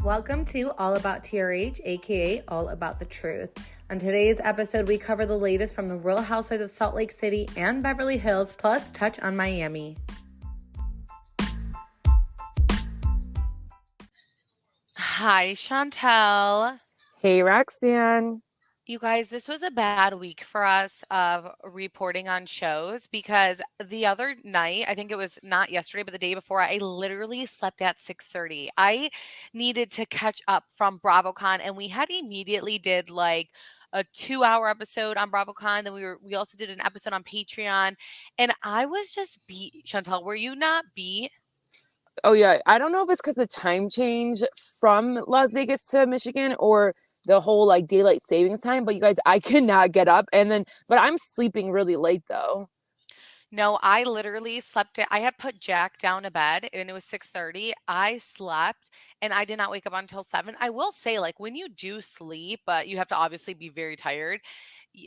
Welcome to All About TRH, aka All About the Truth. On today's episode, we cover the latest from the Real Housewives of Salt Lake City and Beverly Hills, plus touch on Miami. Hi, Chantel. Hey, Roxanne. You guys, this was a bad week for us of reporting on shows because the other night, I think it was not yesterday, but the day before, I literally slept at 6:30. I needed to catch up from BravoCon, and we had immediately did like a 2-hour episode on BravoCon. Then we also did an episode on Patreon, and I was just beat. Chantel, were you not beat? Oh, yeah. I don't know if it's because the time change from Las Vegas to Michigan or the whole like daylight savings time, but you guys, I cannot get up. But I'm sleeping really late though. No, I literally slept I had put Jack down to bed and it was 6:30. I slept and I did not wake up until 7. I will say, like, when you do sleep, but you have to obviously be very tired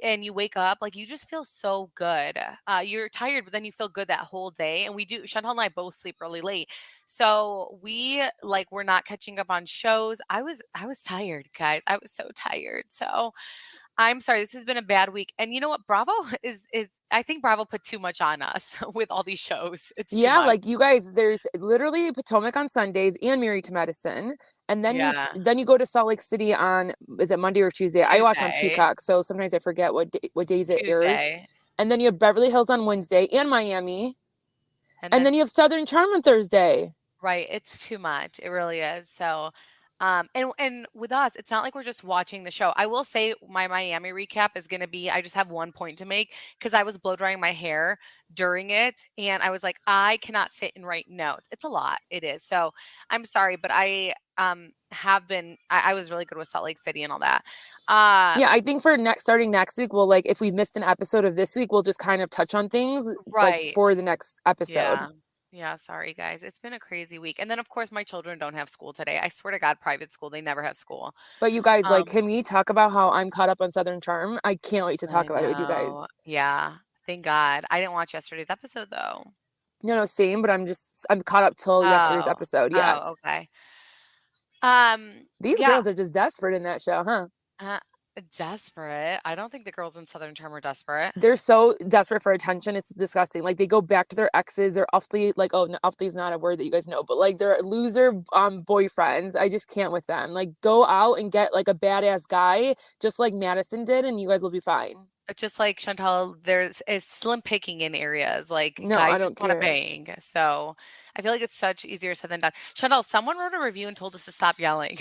and you wake up, like, you just feel so good. You're tired, but then you feel good that whole day. And Chantal and I both sleep really late. So we like we're not catching up on shows. I was tired, guys. I was so tired. So I'm sorry, this has been a bad week. And you know what? Bravo is I think Bravo put too much on us with all these shows. It's too Yeah, much. like you guys, there's literally Potomac on Sundays and Married to Medicine. And then Yeah. then you go to Salt Lake City on, is it Monday or Tuesday? I watch on Tuesday. Peacock, so sometimes I forget what days it airs. Tuesday. And then you have Beverly Hills on Wednesday and Miami. And And then then you have Southern Charm on Thursday. right, it's too much. It really is. So and with us, it's not like we're just watching the show. I will say my Miami recap is going to be I just have one point to make because I was blow drying my hair during it and I was like I cannot sit and write notes. It's a lot. It is. So I'm sorry, but I I was really good with Salt Lake City and all that. Yeah, I think for starting next week, we'll like if we missed an episode of this week, we'll just kind of touch on things like Right. for the next episode. Yeah. Yeah, sorry guys. It's been a crazy week. And then of course my children don't have school today. I swear to God, private school, they never have school. But you guys, like, Um, can we talk about how I'm caught up on Southern Charm? I can't wait to I talk about it with you guys. know. Yeah. Thank God. I didn't watch yesterday's episode though. No, same, but I'm caught up till yesterday's Oh. episode. Yeah. Oh, okay. Um, These yeah. girls are just desperate in that show, huh? Uh, Desperate. I don't think the girls in Southern Charm are desperate. They're so desperate for attention. It's disgusting. Like they go back to their exes. They're awfully like, oh, no, awfully is not a word that you guys know, but like they're loser boyfriends. I just can't with them. Like go out and get like a badass guy, just like Madison did, and you guys will be fine. Just like Chantal, there's is slim picking in areas. Like No, I guys just don't want to care. bang. So I feel like it's such easier said than done. Chantal, someone wrote a review and told us to stop yelling.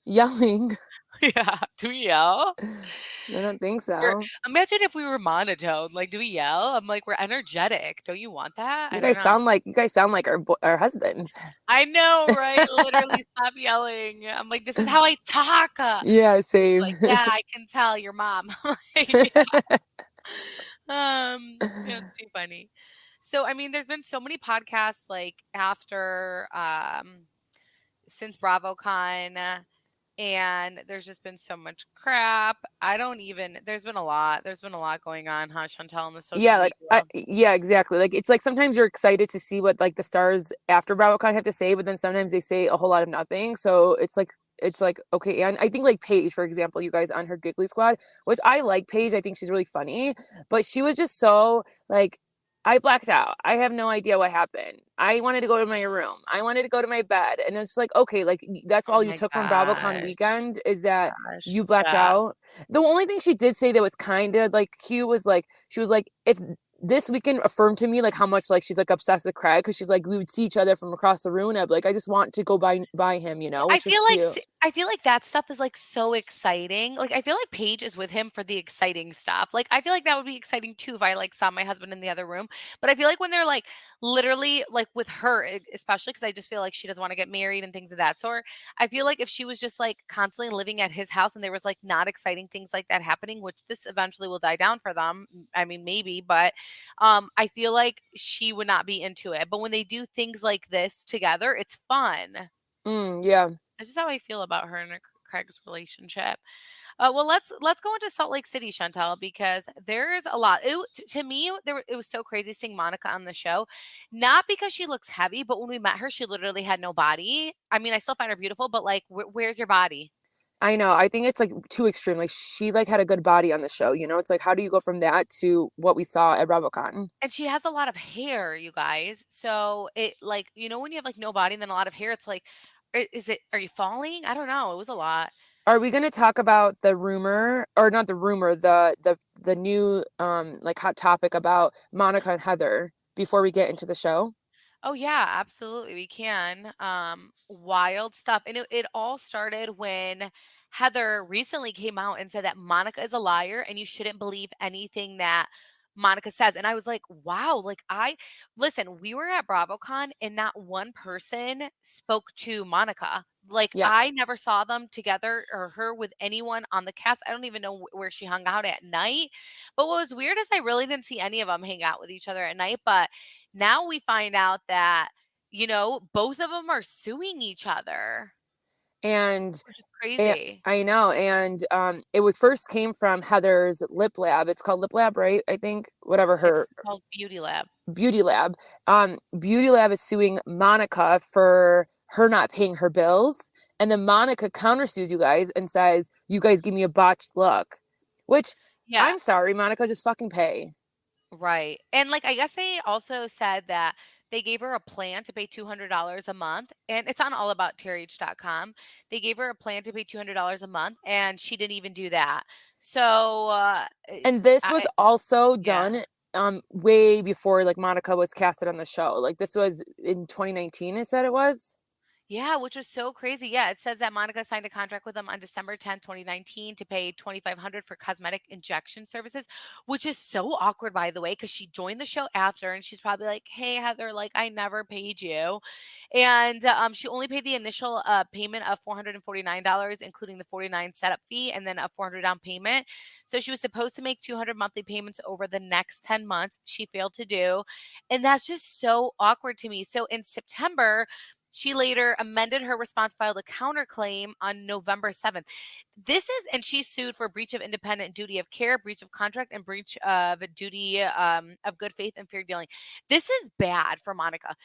Yelling. Yeah. Do we yell? I don't think so. Imagine if we were monotone. Like, do we yell? I'm like, we're energetic. Don't you want that? I You don't guys know. sound like our husbands. I know, right? Literally, stop yelling. I'm like, this is how I talk. Yeah, He's same. like, yeah, I can tell your mom. Like, yeah. Yeah, it's too funny. So, I mean, there's been so many podcasts like after since BravoCon, and there's just been so much crap. There's been a lot. There's been a lot going on, huh, Chantel, on the social Yeah, like media. yeah, exactly. Like it's like sometimes you're excited to see what like the stars after BravoCon have to say, but then sometimes they say a whole lot of nothing. So it's like okay, and I think like Paige, for example, you guys on her Giggly Squad, which I like Paige. I think she's really funny, but she was just so like I blacked out. I have no idea what happened. I wanted to go to my room. I wanted to go to my bed, and it's like okay, like that's Oh all you my took from BravoCon gosh. weekend is that Gosh. you blacked Yeah. out. The only thing she did say that was kind of like cute was like she was like if this weekend affirmed to me like how much like she's like obsessed with Craig because she's like we would see each other from across the room and I'd be like I just want to go by him, I which was feel like cute. I feel like that stuff is, like, so exciting. Like, I feel like Paige is with him for the exciting stuff. Like, I feel like that would be exciting too if I, like, saw my husband in the other room. But I feel like when they're, like, literally, like, with her, especially because I just feel like she doesn't wanna get married and things of that sort. I feel like if she was just, like, constantly living at his house and there was, like, not exciting things like that happening, which this eventually will die down for them, I mean, maybe, but, I feel like she would not be into it. But when they do things like this together, it's fun. Yeah. That's just how I feel about her and Craig's relationship. Well, let's go into Salt Lake City, Chantel, because there's a lot. To me, it was so crazy seeing Monica on the show, not because she looks heavy, but when we met her, she literally had no body. I mean, I still find her beautiful, but like, where's your body? I know. I think it's like too extreme. Like she like had a good body on the show, you know? It's like how do you go from that to what we saw at BravoCon? And she has a lot of hair, you guys. So it like, when you have like no body and then a lot of hair, it's like, are you falling? I don't know. It was a lot. Are we going to talk about the rumor or not the rumor, the new like hot topic about Monica and Heather before we get into the show? Oh yeah, absolutely. We can. Wild stuff. And it all started when Heather recently came out and said that Monica is a liar and you shouldn't believe anything that Monica says. And I was like, wow, like listen, we were at BravoCon and not one person spoke to Monica. Like Yeah. I never saw them together or her with anyone on the cast. I don't even know where she hung out at night. But what was weird is I really didn't see any of them hang out with each other at night. But now we find out that, both of them are suing each other, And which is crazy. I know. And it would first came from Heather's Lip Lab. It's called Lip Lab, right? I think whatever her It's called Beauty Lab. Beauty Lab. Beauty Lab is suing Monica for her not paying her bills. And then Monica countersues you guys and says, you guys give me a botched look. Which Yeah. I'm sorry, Monica, just fucking pay. Right. And like I guess they also said that they gave her a plan to pay $200 a month and it's on allabouttrh.com. They gave her a plan to pay $200 a month and she didn't even do that. So And this was I also yeah. done way before like Monica was casted on the show. Like this was in 2019, it said it was. Yeah, which was so crazy. Yeah, it says that Monica signed a contract with them on December 10th, 2019 to pay 2,500 for cosmetic injection services, which is so awkward by the way cuz she joined the show after and she's probably like, "Hey Heather, like I never paid you." And she only paid the initial payment of $449 including the 49 setup fee and then a 400 down payment. So she was supposed to make 200 monthly payments over the next 10 months. She failed to do. And that's just so awkward to me. So in September she later amended her response, filed a counterclaim on November 7th. And she sued for breach of independent duty of care, breach of contract, and breach of duty of good faith and fair dealing. This is bad for Monica.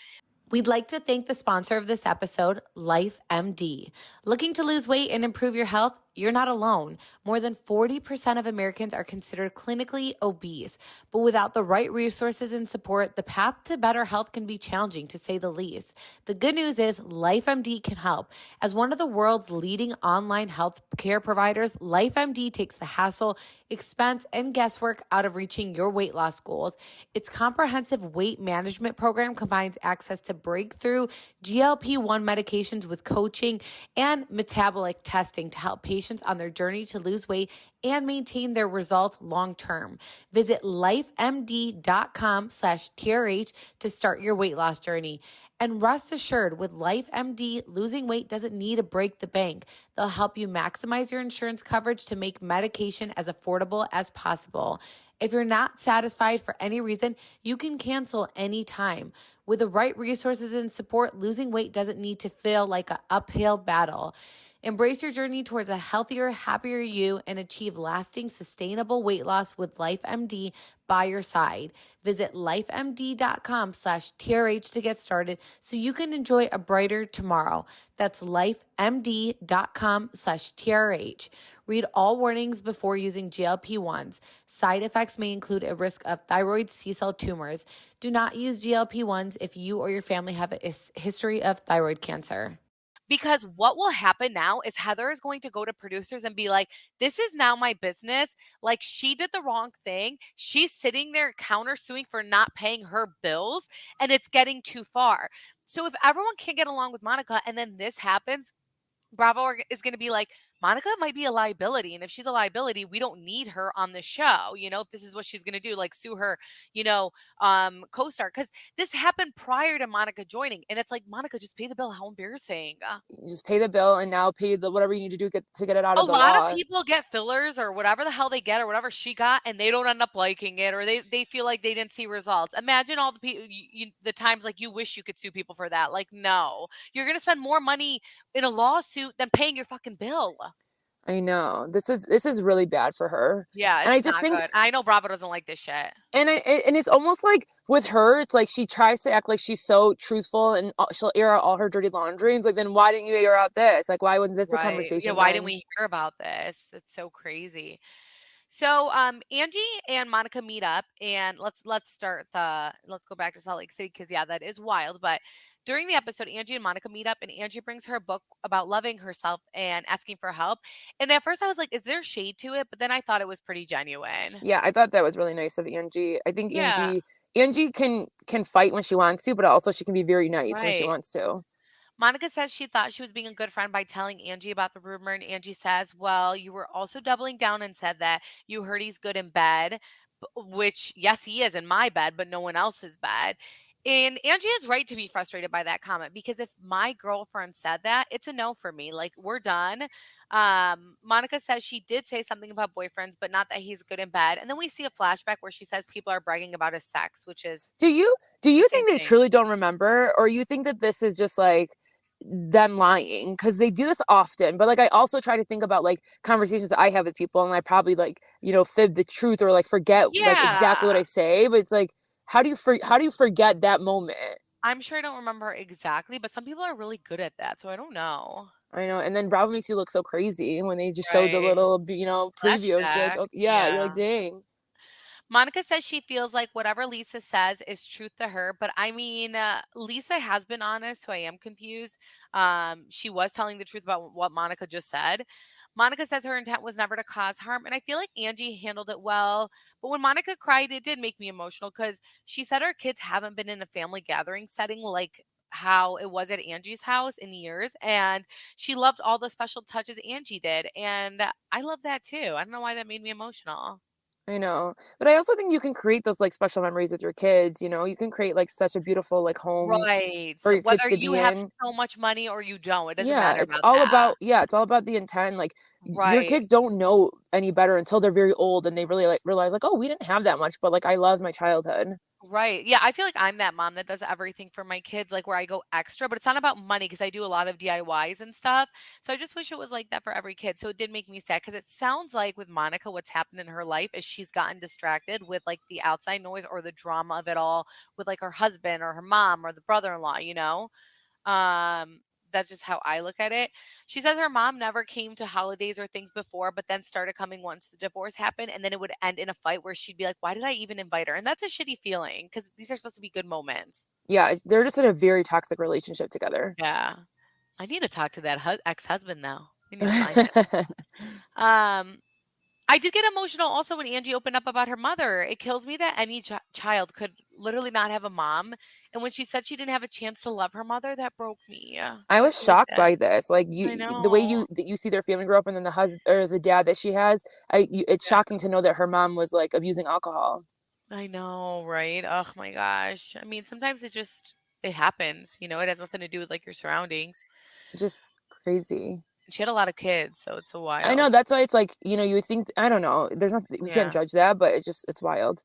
We'd like to thank the sponsor of this episode, LifeMD. Looking to lose weight and improve your health? You're not alone. More than 40% of Americans are considered clinically obese, but without the right resources and support, the path to better health can be challenging to say the least. The good news is LifeMD can help. As one of the world's leading online health care providers, LifeMD takes the hassle, expense, and guesswork out of reaching your weight loss goals. Its comprehensive weight management program combines access to breakthrough GLP-1 medications with coaching and metabolic testing to help patients on their journey to lose weight and maintain their results long term. Visit lifemd.com/TRH to start your weight loss journey. And rest assured, with LifeMD, losing weight doesn't need to break the bank. They'll help you maximize your insurance coverage to make medication as affordable as possible. If you're not satisfied for any reason, you can cancel anytime. With the right resources and support, losing weight doesn't need to feel like an uphill battle. Embrace your journey towards a healthier, happier you and achieve lasting, sustainable weight loss with LifeMD by your side. Visit lifemd.com/TRH to get started so you can enjoy a brighter tomorrow. That's lifemd.com/TRH. Read all warnings before using GLP-1s. Side effects may include a risk of thyroid C-cell tumors. Do not use GLP-1s if you or your family have a history of thyroid cancer. Because what will happen now is Heather is going to go to producers and be like, this is now my business. Like, she did the wrong thing. She's sitting there countersuing for not paying her bills, and it's getting too far. So, if everyone can get along with Monica and then this happens, is going to be like, Monica might be a liability. And if she's a liability, we don't need her on the show. If this is what she's going to do, like sue her, co-star. Because this happened prior to Monica joining. And it's like, Monica, just pay the bill. How embarrassing. You just pay the bill and now pay the whatever you need to do to get it out A of the lot of law. people get fillers or whatever the hell they get or whatever she got, and they don't end up liking it or they feel like they didn't see results. Imagine all the people, the times like you wish you could sue people for that. Like, no, you're going to spend more money in a lawsuit than paying your fucking bill. I know. This is really bad for her. Yeah, And I it's just not think good. I know Bravo doesn't like this shit. and it's almost like with her, it's like she tries to act like she's so truthful and she'll air out all her dirty laundry. And it's like, then why didn't you air out this? Like, why wasn't this a Right. Yeah, conversation why didn't then? we hear about this? It's so crazy. So, Angie and Monica meet up, and let's go back to Salt Lake City because yeah, that is wild. But during the episode, Angie and Monica meet up, and Angie brings her a book about loving herself and asking for help. And at first, I was like, "Is there shade to it?" But then I thought it was pretty genuine. Yeah, I thought that was really nice of Angie. I think Yeah, Angie can fight when she wants to, but also she can be very nice when she right. wants to. Monica says she thought she was being a good friend by telling Angie about the rumor, and Angie says, "Well, you were also doubling down and said that you heard he's good in bed, which, yes, he is in my bed, but no one else's bed." And Angie is right to be frustrated by that comment because if my girlfriend said that, it's a no for me. Like, we're done. Monica says she did say something about boyfriends, but not that he's good in bed. And then we see a flashback where she says people are bragging about his sex, which is Do the you same think they thing. truly don't remember, or you think that this is just like them lying? Because they do this often. But like, I also try to think about like conversations that I have with people, and I probably like fib the truth or like forget like exactly what Yeah. I say. But it's like, how do you forget that moment? I'm sure I don't remember exactly, but some people are really good at that, so I don't know. I know. And then Bravo makes you look so crazy when they just show the Right. little preview. It's like, Flashback. oh yeah, you're like, Yeah. dang. Monica says she feels like whatever Lisa says is truth to her, but I mean, Lisa has been honest, so I am confused. She was telling the truth about what Monica just said. Monica says her intent was never to cause harm, and I feel like Angie handled it well. But when Monica cried, it did make me emotional because she said her kids haven't been in a family gathering setting like how it was at Angie's house in years, and she loved all the special touches Angie did, and I love that too. I don't know why that made me emotional. I know. But I also think you can create those like special memories with your kids. You can create like such a beautiful like home Right. for your kids Whether to you be have in. so much money or you don't, it doesn't Yeah, matter about that. it's all about the intent. Like your Right. kids don't know any better until they're very old and they really like realize like, oh, we didn't have that much, but like I loved my childhood. Right. Yeah, I feel like I'm that mom that does everything for my kids, like where I go extra, but it's not about money because I do a lot of DIYs and stuff. So I just wish it was like that for every kid. So it did make me sad because it sounds like with Monica, what's happened in her life is she's gotten distracted with like the outside noise or the drama of it all with like her husband or her mom or the brother-in-law. Um, that's just how I look at it. She says her mom never came to holidays or things before, but then started coming once the divorce happened, and then it would end in a fight where she'd be like, "Why did I even invite her?" And that's a shitty feeling because these are supposed to be good moments. Yeah, they're just in a very toxic relationship together. Yeah, I need to talk to that ex-husband now. We need to find him. Um, I did get emotional also when Angie opened up about her mother. It kills me that any child could literally not have a mom, and when she said she didn't have a chance to love her mother, that broke me. Yeah, I that was was really shocked sad. by this. Like I the way know. you see their family grow up, and then the husband or the dad that she has, it's Yeah. shocking to know that her mom was like abusing alcohol. I know, right? Oh my gosh. I mean, sometimes it happens, it has nothing to do with like your surroundings. It's just crazy. She had a lot of kids, so it's so I know wild. that's why it's like, you would think, I don't know, there's not we can't Yeah. judge that, but it's wild.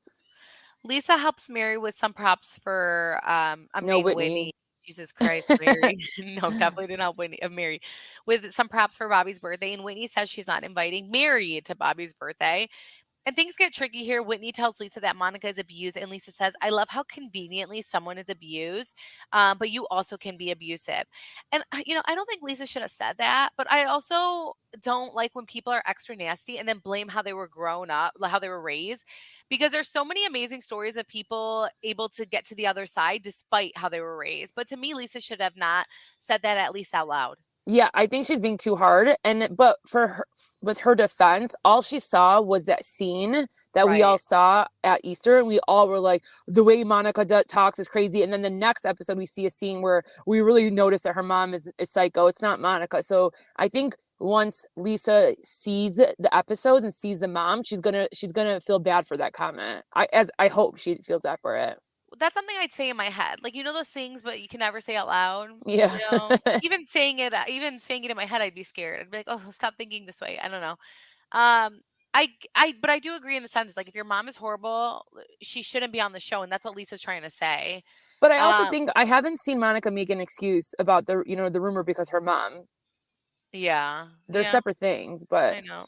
Lisa helps Mary with some props for I'm No, being Whitney. Whitney. Jesus Christ, Mary. No, definitely did not Whitney Mary. With some props for Bobby's birthday. And Whitney says she's not inviting Mary to Bobby's birthday. And things get tricky here. Whitney tells Lisa that Monica is abused, and Lisa says, I love how conveniently someone is abused, but you also can be abusive. And, I don't think Lisa should have said that, but I also don't like when people are extra nasty and then blame how they were grown up, like how they were raised, because there's so many amazing stories of people able to get to the other side despite how they were raised. But to me, Lisa should have not said that at least out loud. Yeah, I think she's being too hard. But for her, with her defense, all she saw was that scene that we all Right. saw at Easter, and we all were like, the way Monica talks is crazy. And then the next episode, we see a scene where we really notice that her mom is psycho. It's not Monica. So I think once Lisa sees the episodes and sees the mom, she's gonna feel bad for that comment. I hope she feels bad for it. That's something I'd say in my head. Like, those things, but you can never say out loud, Yeah. Even saying it in my head, I'd be scared. I'd be like, "Oh, stop thinking this way." I don't know. Um, but I do agree in the sense, like, if your mom is horrible, she shouldn't be on the show, and that's what Lisa's trying to say. But I also Um, think I haven't seen Monica make an excuse about the rumor because her mom. Yeah. They're Yeah. separate things, but I know.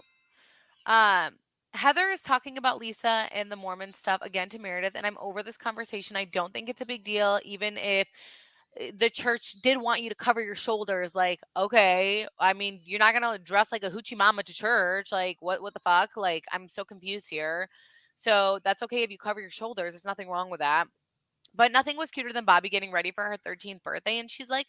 Um, Heather is talking about Lisa and the Mormon stuff again to Meredith, and I'm over this conversation. I don't think it's a big deal, even if the church did want you to cover your shoulders. Like, okay, I mean, you're not gonna dress like a hoochie mama to church. Like, what the fuck? Like, I'm so confused here. So that's okay if you cover your shoulders. There's nothing wrong with that. But nothing was cuter than Bobby getting ready for her 13th birthday, and she's like,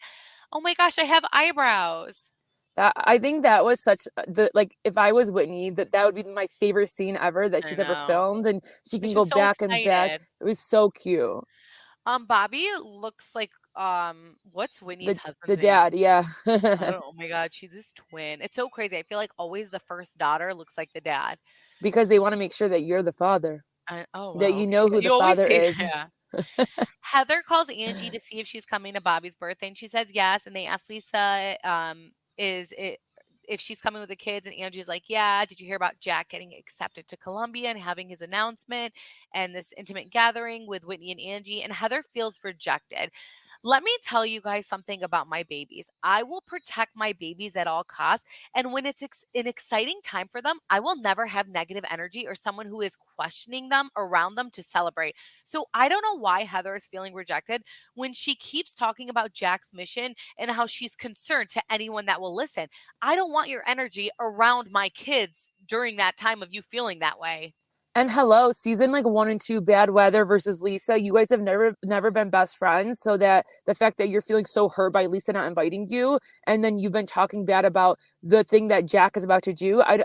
"Oh my gosh, I have eyebrows." I think that was such the like if I was Whitney, that would be my favorite scene ever that I she's ever know. filmed, and she And can she go was so back and back. excited. It was so cute. Bobby looks like what's Whitney's The husband's name? dad, yeah. I don't know. Oh my god, she's his twin. It's so crazy. I feel like always the first daughter looks like the dad. Because they want to make sure that you're the father, Oh that wow, you okay. know Yeah, who the you always father say is. that. Heather calls Angie to see if she's coming to Bobby's birthday, and she says yes. And they ask Lisa, is it if she's coming with the kids? And Angie's like, yeah. Did you hear about Jack getting accepted to Columbia and having his announcement and this intimate gathering with Whitney and Angie? And Heather feels rejected. Let me tell you guys something about my babies. I will protect my babies at all costs. And when it's an exciting time for them, I will never have negative energy or someone who is questioning them around them to celebrate. So I don't know why Heather is feeling rejected when she keeps talking about Jack's mission and how she's concerned to anyone that will listen. I don't want your energy around my kids during that time of you feeling that way. And hello, season like 1 and 2, Bad Weather versus Lisa. You guys have never been best friends. So that the fact that you're feeling so hurt by Lisa not inviting you, and then you've been talking bad about the thing that Jack is about to do. I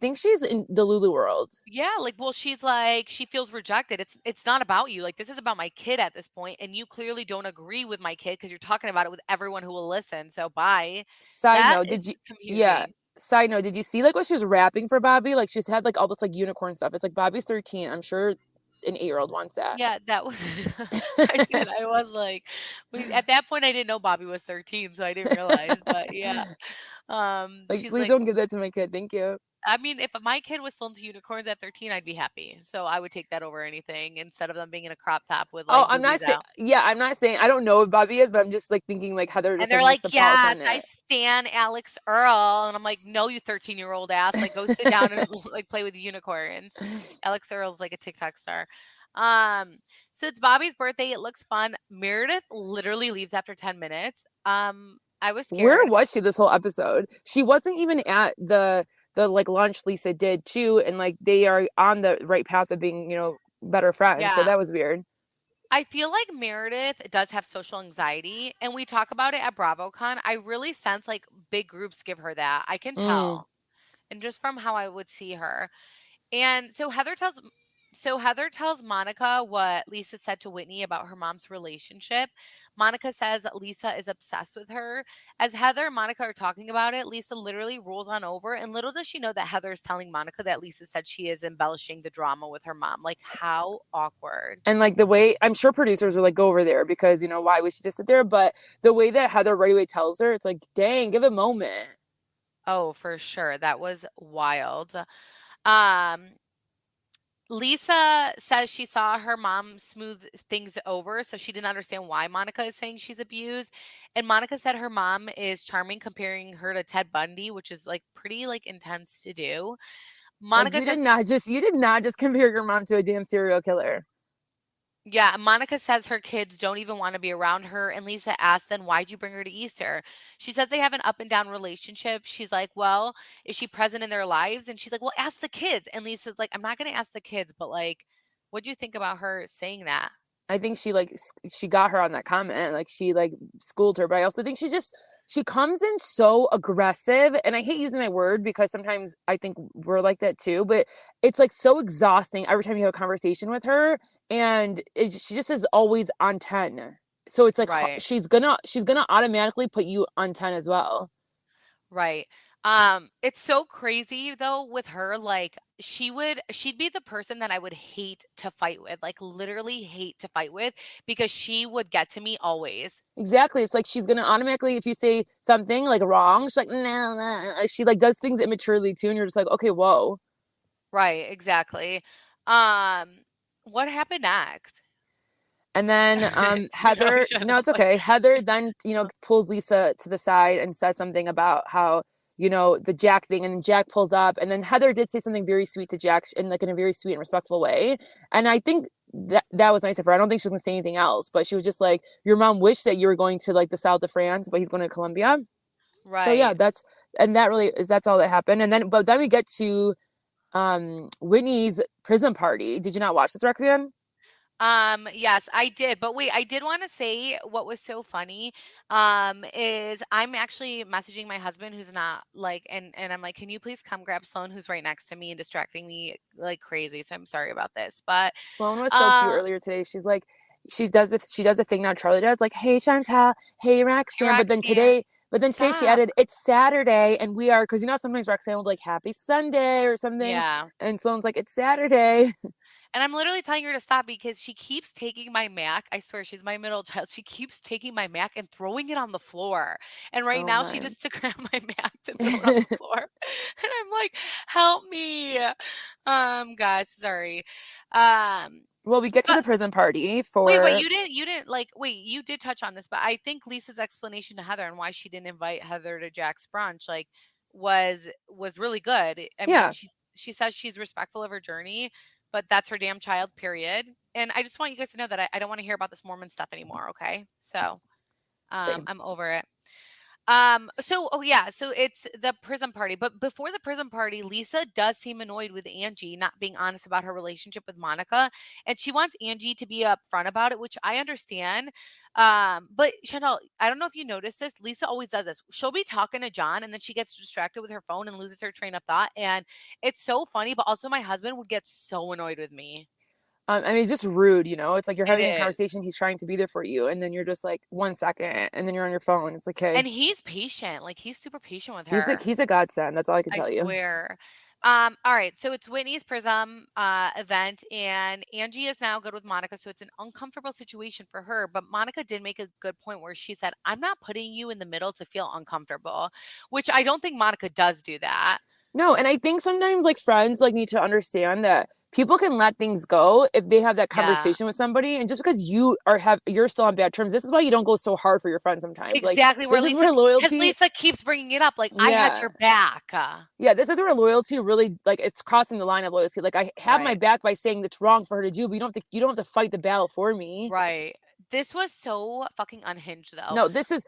think she's in the Lulu world. Yeah, like, well, she's like, she feels rejected. It's not about you. Like, this is about my kid at this point, and you clearly don't agree with my kid because you're talking about it with everyone who will listen. So bye. Side That note, did is you? Yeah. confusing. Side note, did you see like what she was rapping for Bobby? Like she's had like all this like unicorn stuff. It's like Bobby's 13. I'm sure an 8-year-old wants that. Yeah, that was I did. I was like, at that point I didn't know Bobby was 13, so I didn't realize. But yeah, Like, she's please like, don't give that to my kid. Thank you. I mean, if my kid was still into unicorns at 13, I'd be happy. So I would take that over anything instead of them being in a crop top with Oh, like I'm not boobies saying, out. yeah, I'm not saying, I don't know if Bobby is, but I'm just like thinking like Heather And just they're like missed like, the pause "Yes, on I it. stan Alex Earl." And I'm like, "No, you 13-year-old ass. Like, go sit down and like play with unicorns." Alex Earl's like a TikTok star. Um, so it's Bobby's birthday. It looks fun. Meredith literally leaves after 10 minutes. I was Where scared. was she this whole episode? She wasn't even at the like lunch Lisa did too, and like they are on the right path of being, better friends. So Yeah. that was weird. I feel like Meredith does have social anxiety, and we talk about it at BravoCon. I really sense like big groups give her that. I can Mm. tell. And just from how I would see her. And so Heather tells Monica what Lisa said to Whitney about her mom's relationship. Monica says that Lisa is obsessed with her. As Heather and Monica are talking about it, Lisa literally rolls on over, and little does she know that Heather is telling Monica that Lisa said she is embellishing the drama with her mom. Like, how awkward. And like the way I'm sure producers are like go over there because why would she just sit there? But the way that Heather right away tells her, it's like, dang, give it a moment. Oh, for sure. That was wild. Um, Lisa says she saw her mom smooth things over, so she didn't understand why Monica is saying she's abused. And Monica said her mom is charming, comparing her to Ted Bundy, which is like pretty like intense to do. Like Monica says, you did not just compare your mom to a damn serial killer. yeah, Monica says her kids don't even want to be around her. And Lisa asks, then why'd you bring her to Easter? She says they have an up and down relationship. She's like, well, is she present in their lives? And she's like, well, ask the kids. And Lisa's like, I'm not going to ask the kids, but like, what do you think about her saying that? I think she got her on that comment, like she like schooled her, but I also think she comes in so aggressive, and I hate using that word because sometimes I think we're like that too, but it's like so exhausting every time you have a conversation with her, and she just is always on 10. So it's like Right. she's gonna automatically put you on 10 as well. Right. It's so crazy though with her, like she'd be the person that I would hate to fight with, like literally hate to fight with because she would get to me always. Exactly. It's like she's gonna automatically, if you say something like wrong, she's like, no, no. She like does things immaturely too, and you're just like, okay, whoa. Right, exactly. Um, what happened next? And then Sorry, Heather, no, Chanel. it's okay. Heather then, pulls Lisa to the side and says something about how, the Jack thing, and then Jack pulls up, and then Heather did say something very sweet to Jack in like in a very sweet and respectful way. And I think that was nice of her. I don't think she was gonna say anything else, but she was just like, your mom wished that you were going to like the south of France, but he's going to Colombia. So yeah, Right. that's all that happened. And then we get to Whitney's prison party. Did you not watch this, Roxanne? Yes, I did. But wait, I did want to say what was so funny, is I'm actually messaging my husband who's not like, and I'm like, can you please come grab Sloan who's right next to me and distracting me like crazy? So I'm sorry about this. But, Sloan was so cute uh, earlier today. She's like, she does a thing now. Charlie does like, hey Chantal, hey hey, Roxanne. Roxanne, But then today she stop. added, it's Saturday, and we are, because sometimes Roxanne will be like, happy Sunday or something, Yeah. and Sloan's like, it's Saturday. And I'm literally telling her to stop because she keeps taking my Mac. I swear she's my middle child. She keeps taking my Mac and throwing it on the floor. And right Oh now she my. just took grab my Mac to throw it on the floor. And I'm like, help me. Gosh, sorry. Um, Well, we get to but the prison party wait, for you didn't like wait, you did touch on this, but I think Lisa's explanation to Heather and why she didn't invite Heather to Jack's brunch, like, was really good. I mean, yeah, she says she's respectful of her journey, but that's her damn child, period. And I just want you guys to know that I don't want to hear about this Mormon stuff anymore, okay? So, same. I'm over it. Oh yeah, so it's the prison party. But before the prison party, Lisa does seem annoyed with Angie not being honest about her relationship with Monica. And she wants Angie to be upfront about it, which I understand. But Chantal, I don't know if you noticed this. Lisa always does this. She'll be talking to John and then she gets distracted with her phone and loses her train of thought. And it's so funny, but also my husband would get so annoyed with me. I mean, it's just rude, It's like you're It having a is. conversation, he's trying to be there for you, and then you're just like 1 second, and then you're on your phone. It's like, okay, And he's patient. Like he's super patient with he's a her. he's a godsend. That's all I can I tell you. swear. All right, so it's Whitney's Prism event, and Angie is now good with Monica, so it's an uncomfortable situation for her. But Monica did make a good point where she said, "I'm not putting you in the middle to feel uncomfortable," which I don't think Monica does do that. No, and I think sometimes like friends like need to understand that people can let things go if they have that Yeah, conversation with somebody, and just because you're still on bad terms, this is why you don't go so hard for your friends sometimes. Like exactly. Where this is Lisa, where because loyalty, Lisa keeps bringing it up, like I had yeah, your back. yeah, this is where loyalty really like it's crossing the line of loyalty. Like I have my Right. back by saying that's wrong for her to do, but you don't have to fight the battle for me. Right. This was so fucking unhinged, though. No, this is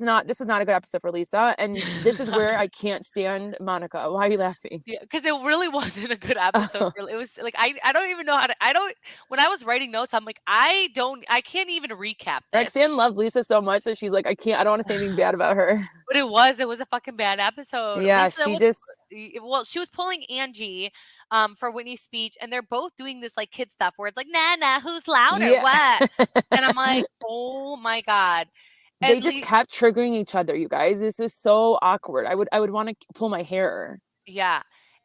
not a good episode for Lisa, and this is where I can't stand Monica. Why are you laughing? Yeah, because it really wasn't a good episode. Really, it was like I don't even know how to. I don't. When I was writing notes, I'm like, I can't even recap this. Roxanne loves Lisa so much that she's like, I don't want to say anything bad about her. But it was a fucking bad episode. Yeah, Lisa she was, just well, she was pulling Angie, for Whitney's speech, and they're both doing this like kid stuff where it's like, nah, nah, who's louder, yeah. what? And I'm like, oh my god. They And just kept triggering each other, you guys. This is so awkward. I would want to pull my hair. Yeah.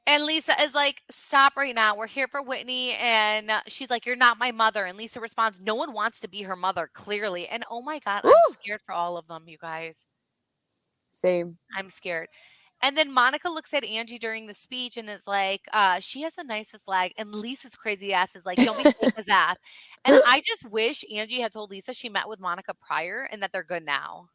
And Lisa is like, stop right now. We're here for Whitney. And she's like, you're not my mother. And Lisa responds, no one wants to be her mother, clearly. And oh my God, I'm Woo! scared for all of them, you guys. Same. I'm scared. And then Monica looks at Angie during the speech and is like, she has the nicest leg. And Lisa's crazy ass is like, don't be fake as that. And I just wish Angie had told Lisa she met with Monica prior and that they're good now.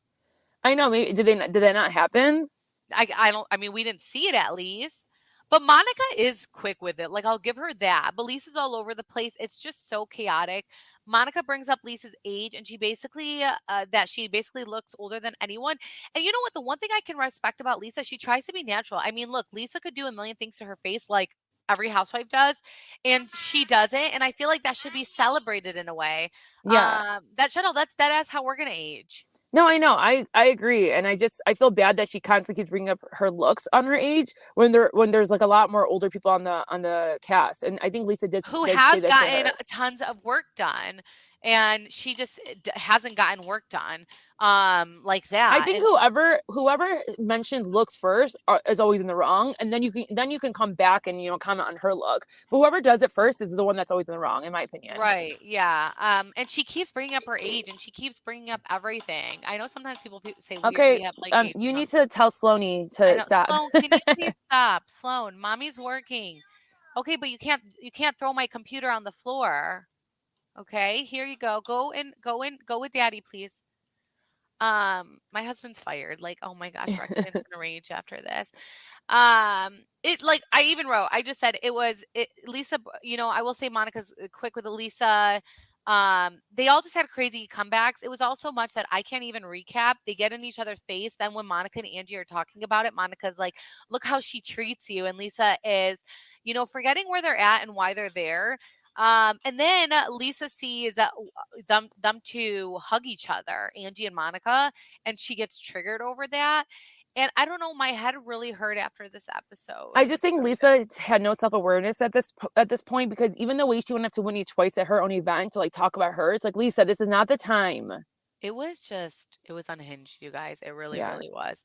I know. Maybe did that not happen? I don't, I mean, we didn't see it at least. But Monica is quick with it. Like, I'll give her that. But Lisa's all over the place. It's just so chaotic. Monica brings up Lisa's age, and she basically looks older than anyone. And you know what? The one thing I can respect about Lisa, she tries to be natural. I mean, look, Lisa could do a million things to her face, like every housewife does, and she doesn't. And I feel like that should be celebrated in a way. Yeah. That's dead ass how we're gonna age. No, I know. I agree, and I feel bad that she constantly keeps bringing up her looks on her age when there's like a lot more older people on the cast, and I think Lisa Who did say has that to gotten her. tons of work done, and she just hasn't gotten work done, like I that. think And whoever mentions looks first is always in the wrong, and then you can come back and comment on her look. But whoever does it first is the one that's always in the wrong, in my opinion. right, yeah. And she keeps bringing up her age, and she keeps bringing up everything. I know sometimes people say we Okay, have like age you need jump. to tell Sloane I to know, stop. Sloan. Can you please stop, Sloan? Mommy's working. Okay, but you can't throw my computer on the floor. Okay, here you go. Go with daddy, please. My husband's fired. Like, oh my gosh, Roxanne's gonna rage after this. It like I even wrote, I just said it was it Lisa, I will say Monica's quick with Elisa. They all just had crazy comebacks. It was all so much that I can't even recap. They get in each other's face. Then when Monica and Angie are talking about it, Monica's like, look how she treats you. And Lisa is, forgetting where they're at and why they're there. And then Lisa sees them two hug each other, Angie and Monica, and she gets triggered over that. And I don't know, my head really hurt after this episode. I just think Lisa had no self-awareness at this point, because even the way she went up to Winnie twice at her own event to like talk about her, it's like, Lisa, this is not the time. It was unhinged, you guys. It really, Yeah. really was.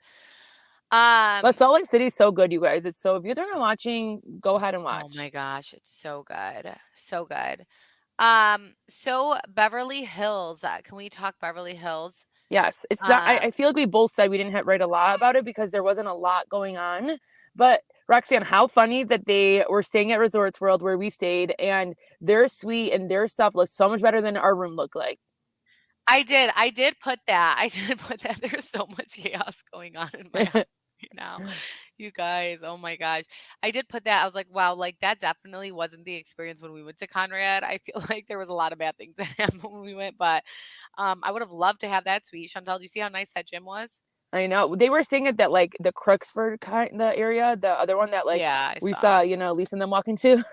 But Um, Salt Lake City's so good, you guys. It's so, if you guys aren't watching, go ahead and oh watch. my gosh, it's so good. So good. So Beverly Hills, can we talk Beverly Hills? Yes, it's not. Um, I feel like we both said we didn't write a lot about it because there wasn't a lot going on. But Roxanne, how funny that they were staying at Resorts World where we stayed, and their suite and their stuff looked so much better than our room looked like. I did put that. I did put that. There's so much chaos going on in my house right now. You guys, oh my gosh. I did put that. I was like, wow, like that definitely wasn't the experience when we went to Conrad. I feel like there was a lot of bad things that happened when we went, but I would have loved to have that suite. Chantal, do you see how nice that gym was? I know they were staying at that like the Crooksford kind the area, the other one that like Yeah, I we saw. saw, Lisa and them walking to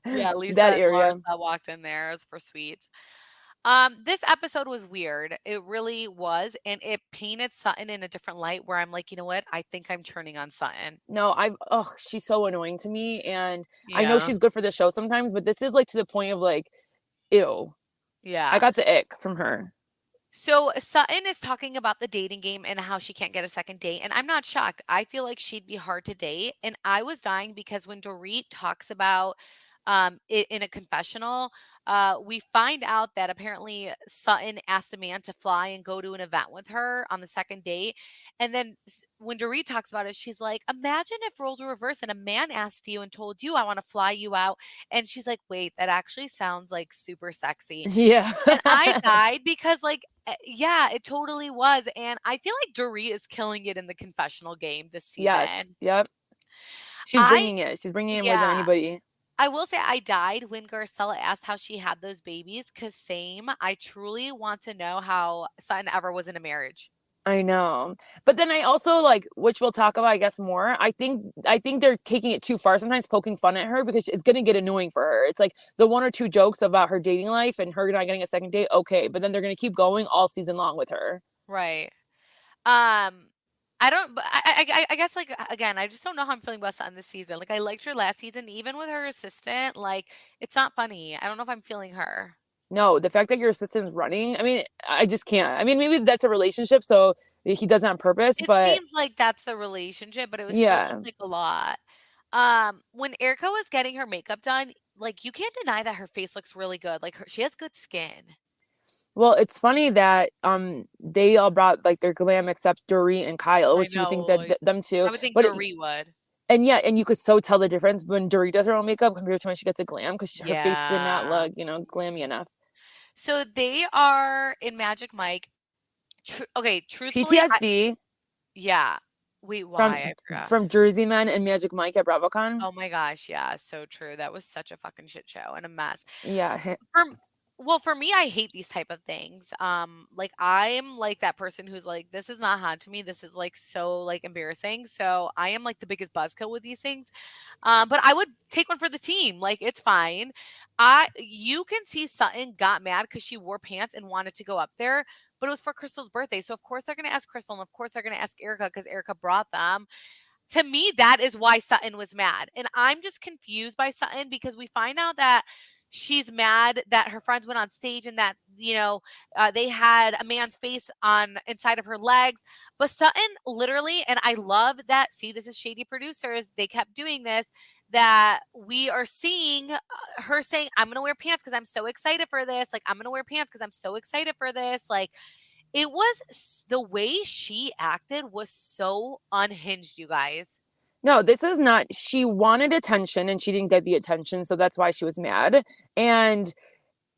Yeah, Lisa that and area. Larsa walked in there. It was for sweets. This episode was weird. It really was, and it painted Sutton in a different light where I'm like, you know what? I think I'm turning on Sutton. No, she's so annoying to me, and I know Yeah. she's good for the show sometimes, but this is like to the point of like, ew. I Yeah. got the ick from her. So Sutton is talking about the dating game and how she can't get a second date. And I'm not shocked. I feel like she'd be hard to date. And I was dying because when Dorit talks about it in a confessional, we find out that apparently Sutton asked a man to fly and go to an event with her on the second date. And then when Dorit talks about it, she's like, imagine if roles were reversed and a man asked you and told you, I want to fly you out. And she's like, wait, that actually sounds like super sexy. Yeah. And I died because, like, yeah, it totally was, and I feel like Dorit is killing it in the confessional game this Yes. season. Yep. She's I bringing it. She's bringing it more than Yeah, anybody. I will say I died when Garcella asked how she had those babies. Cause same, I truly want to know how Sutton ever was in a marriage. I know. But then I also like, which we'll talk about, I guess, more. I think they're taking it too far, sometimes poking fun at her because it's gonna get annoying for her. It's like the one or two jokes about her dating life and her not getting a second date, okay, but then they're gonna keep going all season long with her. Right. Um, I don't but I guess, like, again, I just don't know how I'm feeling about Sutton this season. Like, I liked her last season, even with her assistant, like, it's not funny. I don't know if I'm feeling her. No, the fact that your assistant's running, I mean, I just can't. I mean, maybe that's a relationship, so he does it on purpose, It but seems like that's the relationship, but it was still just, yeah. like, a lot. When Erica was getting her makeup done, like, you can't deny that her face looks really good, like, she has good skin. Well, it's funny that they all brought like their glam except Dory and Kyle, I which you know, think that like, them too. I would think But Dorit would. and yeah, and you could so tell the difference when Dory does her own makeup compared to when she gets a glam because her face did not Yeah. look, glammy enough. So they are in Magic Mike. Okay, truthfully, PTSD yeah. Wait, from why? I forgot. Jersey Men and Magic Mike at BravoCon. Oh my gosh, yeah, so true. That was such a fucking shit show and a mess. Yeah, For well, for me, I hate these type of things. Like I'm like that person who's like, this is not hot to me. This is like so like embarrassing. So I am like the biggest buzzkill with these things. But I would take one for the team. Like it's fine. You can see Sutton got mad because she wore pants and wanted to go up there, but it was for Crystal's birthday. So of course they're gonna ask Crystal, and of course they're gonna ask Erica because Erica brought them. To me, that is why Sutton was mad. And I'm just confused by Sutton because we find out that she's mad that her friends went on stage and that, they had a man's face on inside of her legs. But Sutton literally, and I love that, see, this is shady producers. They kept doing this, that we are seeing her saying, I'm going to wear pants because I'm so excited for this. Like, I'm going to wear pants because I'm so excited for this. Like, it was the way she acted was so unhinged, you guys. no, this is not. She wanted attention and she didn't get the attention, so that's why she was mad. And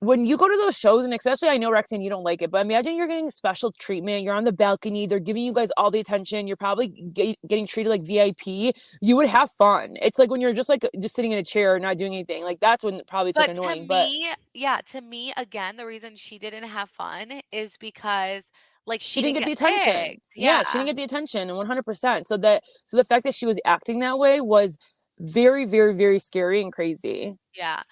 when you go to those shows, and especially I know Rexanne, you don't like it, but imagine you're getting special treatment. You're on the balcony. They're giving you guys all the attention. You're probably getting treated like VIP. You would have fun. It's like when you're just sitting in a chair, not doing anything. Like that's when probably it's like But to annoying. But me, yeah, to me, again, the reason she didn't have fun is because, like, she she didn't didn't get the get attention. picked. Yeah, she Yeah. didn't get the attention, and 100%. So the fact that she was acting that way was very, very, very scary and crazy. Yeah.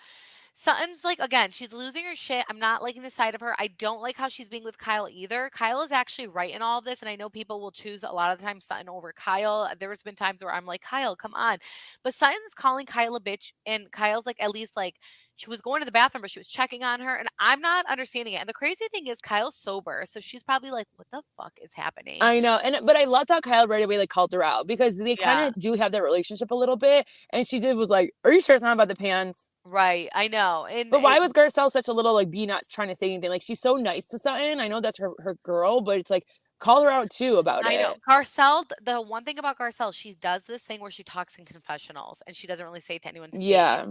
Sutton's like, again, she's losing her shit. I'm not liking the side of her. I don't like how she's being with Kyle either. Kyle is actually right in all of this, and I know people will choose a lot of the time Sutton over Kyle. There's been times where I'm like, Kyle, come on. But Sutton's calling Kyle a bitch, and Kyle's like, at least like she was going to the bathroom, but she was checking on her, and I'm not understanding it. And the crazy thing is Kyle's sober, so she's probably like, what the fuck is happening? I know, and but I loved how Kyle right away like called her out because they kind Yeah. of do have that relationship a little bit, and she did was like, "Are you sure it's not about the pants?" Right. I know. And But why was Garcelle such a little like bee not trying to say anything? Like she's so nice to Sutton. I know that's her girl, but it's like call her out too about I know. it. Garcelle, the one thing about Garcelle, she does this thing where she talks in confessionals and she doesn't really say it to anyone's face. Yeah,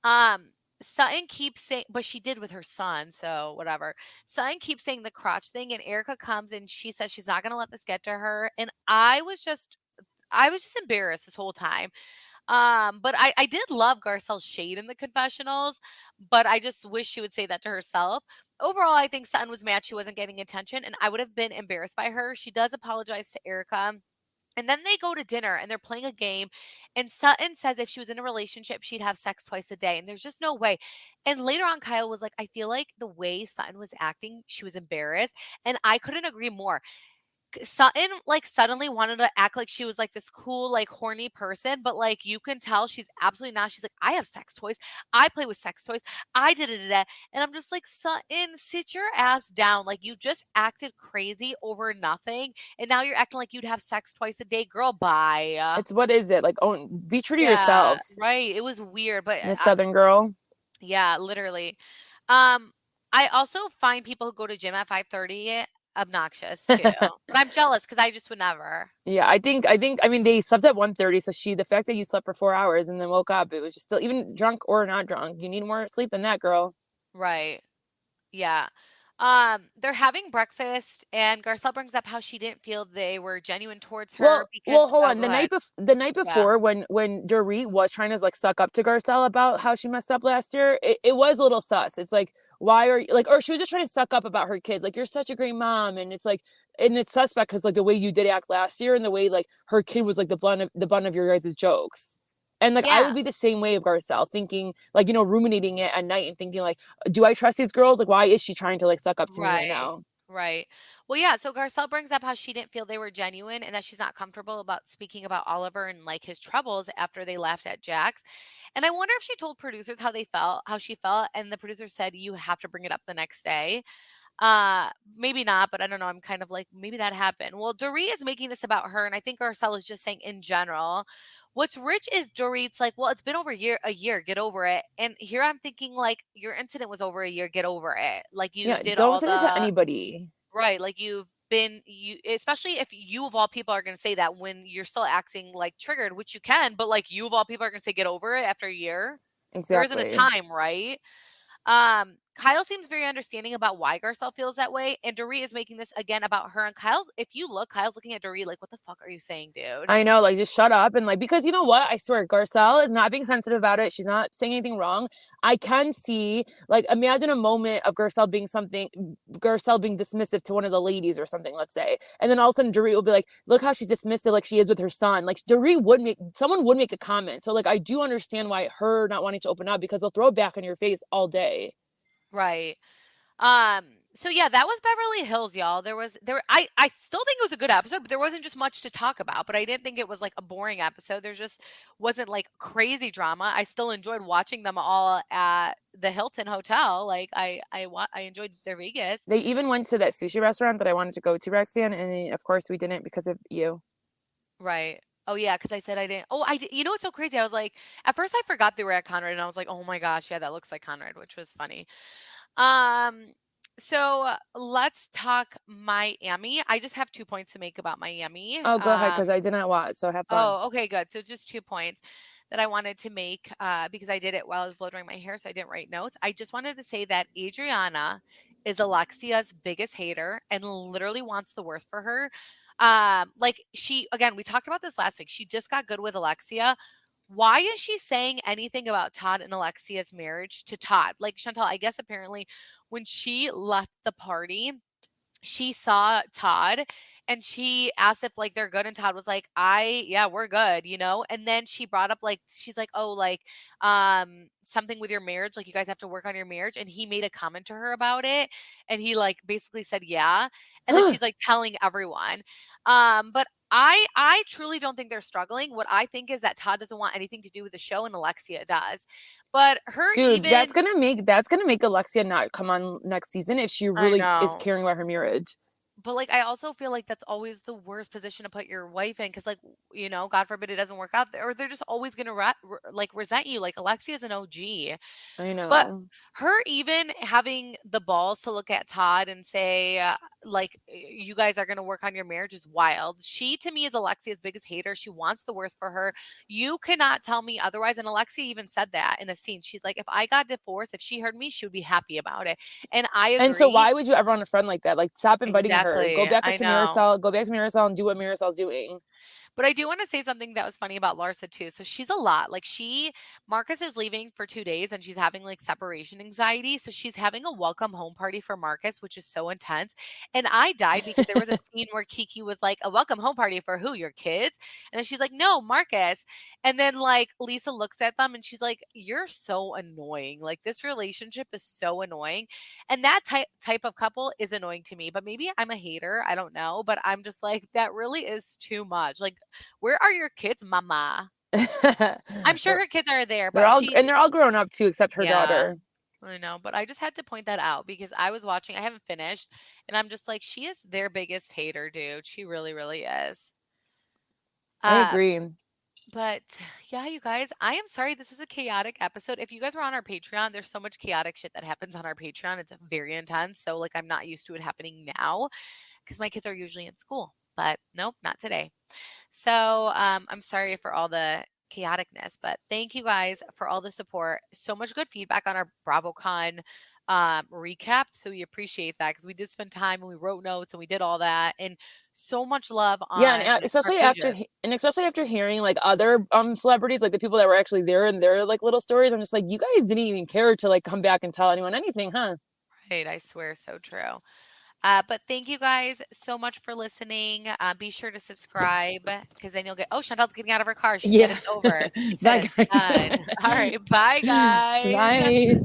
Um, Sutton keeps saying, but she did with her son, so whatever. Sutton keeps saying the crotch thing, and Erica comes and she says she's not gonna let this get to her. And I was just embarrassed this whole time. But I did love Garcelle's shade in the confessionals, but I just wish she would say that to herself. Overall, I think Sutton was mad she wasn't getting attention, and I would have been embarrassed by her. She does apologize to Erica. And then they go to dinner and they're playing a game. And Sutton says if she was in a relationship, she'd have sex twice a day. And there's just no way. And later on, Kyle was like, I feel like the way Sutton was acting, she was embarrassed. And I couldn't agree more. Sutton like suddenly wanted to act like she was like this cool, like horny person, but like you can tell she's absolutely not. She's like, I have sex toys. I play with sex toys. I did it. And I'm just like, Sutton, sit your ass down. Like you just acted crazy over nothing. And now you're acting like you'd have sex twice a day. Girl, bye. it's what is it like? Oh, be true to Yeah, yourself, right. It was weird, but Miss Southern girl. yeah, literally. Um, I also find people who go to gym at 5:30 obnoxious too. And I'm jealous because I just would never. Yeah, I mean they slept at 1:30, so the fact that you slept for 4 hours and then woke up, it was just still even drunk or not drunk. You need more sleep than that, girl. Right. Yeah. They're having breakfast and Garcelle brings up how she didn't feel they were genuine towards her Well, because hold oh, on. go ahead. The night Yeah. before, when Dorit was trying to like suck up to Garcelle about how she messed up last year, it was a little sus. It's like, why are you like, or she was just trying to suck up about her kids. Like, you're such a great mom, and it's like, and it's suspect because like the way you did act last year, and the way like her kid was like the butt of your guys' jokes. And like I Yeah. would be the same way of Garcelle, thinking like ruminating it at night and thinking like, do I trust these girls? Like, why is she trying to like suck up to me right Right. now? Right. Well, yeah, so Garcelle brings up how she didn't feel they were genuine and that she's not comfortable about speaking about Oliver and like his troubles after they left at Jack's. And I wonder if she told producers how they felt, how she felt, and the producer said you have to bring it up the next day. Maybe not, but I don't know. I'm kind of like maybe that happened. Well, Dorit is making this about her, and I think Garcelle is just saying in general. What's rich is Dorit's like, well, it's been over a year, get over it. And here I'm thinking like your incident was over a year, get over it. Like you Yeah, did don't all say this to the anybody. right, like you've been you especially if you of all people are going to say that when you're still acting like triggered, which you can, but like you of all people are going to say get over it after a year. There isn't a Exactly. time, right? Kyle seems very understanding about why Garcelle feels that way, and Dorit is making this again about her. And Kyle's, if you look, Kyle's looking at Dorit like, "What the fuck are you saying, dude?" I know, like just shut up and like because you know what? I swear Garcelle is not being sensitive about it. She's not saying anything wrong. I can see like imagine a moment of Garcelle being dismissive to one of the ladies or something, let's say. And then all of a sudden Dorit will be like, look how she's dismissive like she is with her son. Like Dorit would make someone would make a comment. So like I do understand why her not wanting to open up because they'll throw it back in your face all day. Right. So yeah, that was Beverly Hills, y'all. I still think it was a good episode, but there wasn't just much to talk about. But I didn't think it was like a boring episode. There just wasn't like crazy drama. I still enjoyed watching them all at the Hilton Hotel. Like I enjoyed their Vegas. They even went to that sushi restaurant that I wanted to go to, Rexian, and of course we didn't because of you. Right. Oh yeah, because I said I didn't. Oh, I did. You know what's so crazy? I was like, at first I forgot they were at Conrad, and I was like, oh my gosh, yeah, that looks like Conrad, which was funny. Um, so let's talk Miami. I just have 2 points to make about Miami. Oh, go ahead because I did not watch, so have fun. Oh, okay, good. So just 2 points. that I wanted to make because I did it while I was blow drying my hair, so I didn't write notes. I just wanted to say that Adriana is Alexia's biggest hater and literally wants the worst for her. Like she, again, we talked about this last week. She just got good with Alexia. Why is she saying anything about Todd and Alexia's marriage to Todd? Like Chantal, I guess apparently when she left the party, she saw Todd and she asked if like they're good and Todd was like, yeah, we're good, you know? And then she brought up like she's like, "Oh, like something with your marriage, like you guys have to work on your marriage." And he made a comment to her about it and he like basically said, "Yeah." And then she's like telling everyone. But I truly don't think they're struggling. What I think is that Todd doesn't want anything to do with the show and Alexia does. But her Dude, even that's gonna make Alexia not come on next season if she I really is know. caring about her marriage. But, like, I also feel like that's always the worst position to put your wife in because, like, you know, God forbid it doesn't work out, or they're just always gonna like, resent you, like, Alexia's an OG. I But know. her even having the balls to look at Todd and say, like, "You guys are gonna work on your marriage," is wild. She, to me, is Alexia's biggest hater. She wants the worst for her. You cannot tell me otherwise, and Alexia even said that in a scene. She's like, "If I got divorced, if she heard me, she would be happy about it." And I And so agree. why would you ever want a friend like that? Like, stop inviting her. Exactly. I know. Go back to Marisol and do what Marisol's doing. But I do want to say something that was funny about Larsa too. So she's a lot. Like Marcus is leaving for 2 days and she's having like separation anxiety. So she's having a welcome home party for Marcus, which is so intense. And I died because there was a scene where Kiki was like, "A welcome home party for who? Your kids?" And then she's like, "No, Marcus." And then like Lisa looks at them and she's like, "You're so annoying. Like this relationship is so annoying." And that type of couple is annoying to me. But maybe I'm a hater. I don't know. But I'm just like, that really is too much. Like where are your kids, mama? I'm sure they're her kids are there, they're but all and they're all grown up too, except her yeah, daughter. I know, but I just had to point that out because I was watching, I haven't finished, and I'm just like, she is their biggest hater, dude. She really, really is. I Uh, agree. but yeah, you guys, I am sorry this was a chaotic episode. If you guys were on our Patreon, there's so much chaotic shit that happens on our Patreon. It's very intense. So like I'm not used to it happening now because my kids are usually in school. But nope, not today. So I'm sorry for all the chaoticness, but thank you guys for all the support. So much good feedback on our BravoCon recap. So we appreciate that because we did spend time and we wrote notes and we did all that, and so much love Yeah, on and our pages. especially after hearing like other celebrities, like the people that were actually there and their like little stories, I'm just like, you guys didn't even care to like come back and tell anyone anything, huh? Right, I swear, so true. But thank you guys so much for listening. Be sure to subscribe because then you'll get. Oh, Chantal's getting out of her car. She said Yeah. it's over. She said Bye it's guys. done. All right, bye guys. Bye.